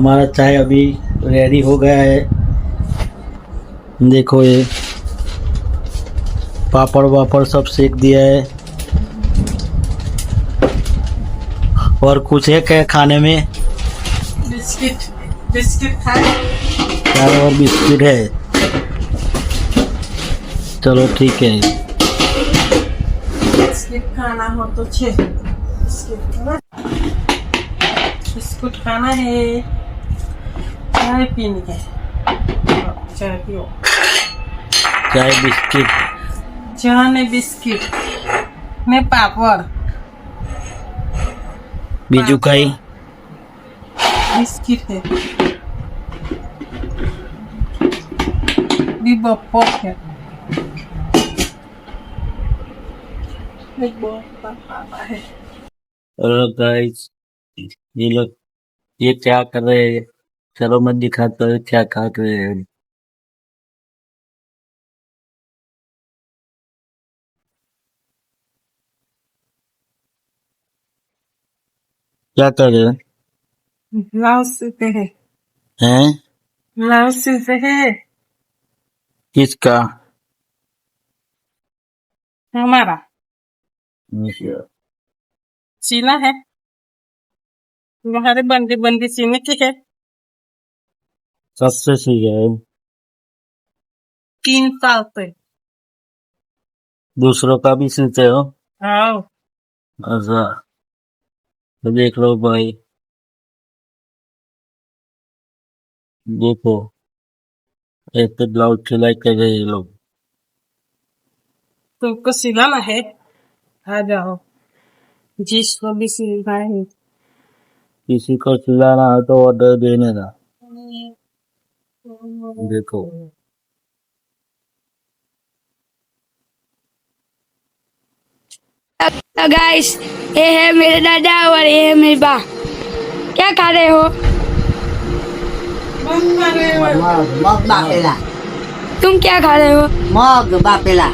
हमारा चाय अभी रेडी हो गया है। देखो ये पापड़ वापड़ सब सेक दिया है। और कुछ है क्या खाने में? बिस्किट बिस्किट खाए। चाय और बिस्किट है। चलो ठीक है। बिस्किट खाना हो तो बिस्कुट खाना है। चाय पीनी है। चाय पियो। चाय बिस्किट चाय ने बिस्किट ने पापड़ बीजू कई बिस्किट है बप्पो है। पापा है। हेलो गाइस, ये लोग ये क्या कर रहे हैं? चलो मैं दिखाता हूँ क्या कर रहे हैं। क्या कर रहे हैं? ब्लाउज सिलते हैं। हैं? ब्लाउज सिलते हैं। किसका? हमारा सीना है। तुम्हारे बंदी बंदी सीने की है। सबसे सही है। 3 साल से। दूसरों का भी सिलते हो? आओ अच्छा, तो देख लो भाई, देखो ऐसे ब्लाउज सिलाई कर रहे हैं ये लोग। तुमको सिलाना है? आ जाओ। जिसको भी सिलना है। किसी को सिलाना है तो ऑर्डर देने का। देखो तो गाइस, ये है मेरे दादा और ये है मेरी बा। क्या खा रहे हो? मग बापेला। तुम क्या खा रहे हो? मग बापेला।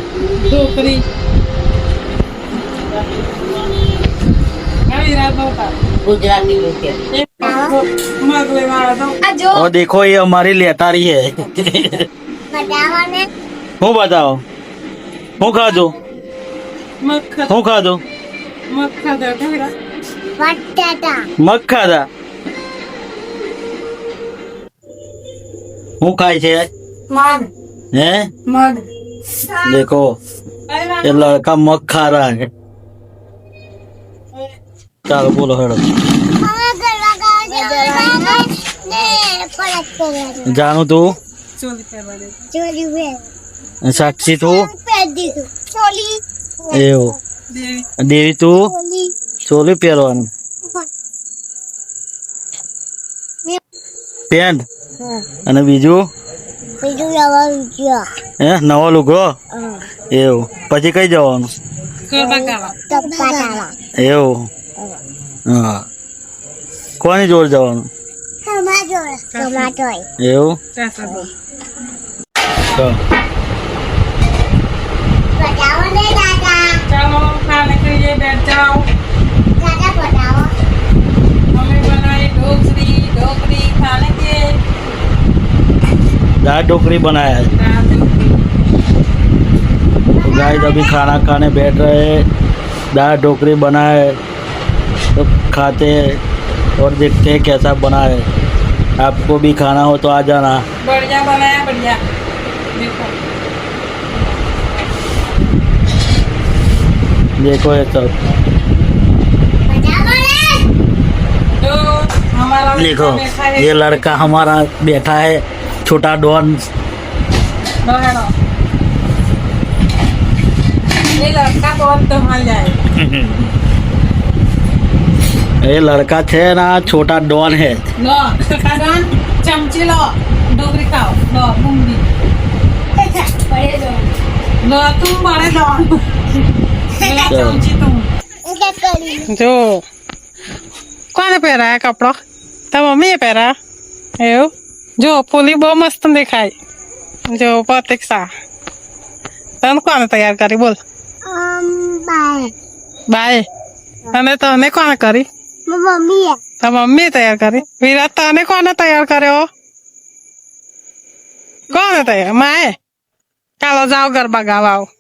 ढोकरी गुजराती लोग मग ले मारा दो। और देखो ये हमारी लेतारी है। હું बताओ, હું ખાધો? હું ખાધો? मग खादा ढेरा મગ ખાધા? હું ખાય છે? मग हैं? मग। देखो ये लड़का मग खा रहा है। चलो बोलो हेड़ो। जानू तू? चोली करवा साक्षी तू? એવું देवी દેવી તું ચોલી પહેરવાનું પેન્ટ અને બીજું હે નવો લુગડો એવું પછી કઈ જવાનું गरबा गावा। એવું હા કોની જોડે જવાનું એવું चाचा बोल। તો चलो खाने के लिए बैठ जाओ। मम्मी बनाई ढोकरी ढोकरी खाने के। दाल ढोकरी बनाया है। दाल ढोकरी। गाइस अभी खाना खाने बैठ रहे हैं। दाल ढोकरी बना है तो खाते हैं और देखते हैं कैसा बना है। आपको भी खाना हो तो आ जाना। बढ़िया बनाया बढ़िया। देखो देखो ये सब तो हमारा देखो बैठा है। ये लड़का हमारा बैठा है, छोटा डॉन। बहनो ये लड़का बहुत संभाल जाए। ये लड़का छे ना छोटा डॉन है। लो खान चमची लो डोगरी खाओ लो बुंदी लो तुम बड़े लो चमची तुम जो कौन पहरा है कपड़ा तो मम्मी पहरा है जो पुली बहुत मस्त दिखाई जो बहुत सा तन कौन तैयार करी बोल बाय बाय तने तो कोण करी मम्मी है। તો મમ્મી તૈયાર કરી. વિરાટ તને કોને તૈયાર કર્યો? કોને તૈયાર? માએ. ચાલો જાઓ ગરબા ગાવા આવો.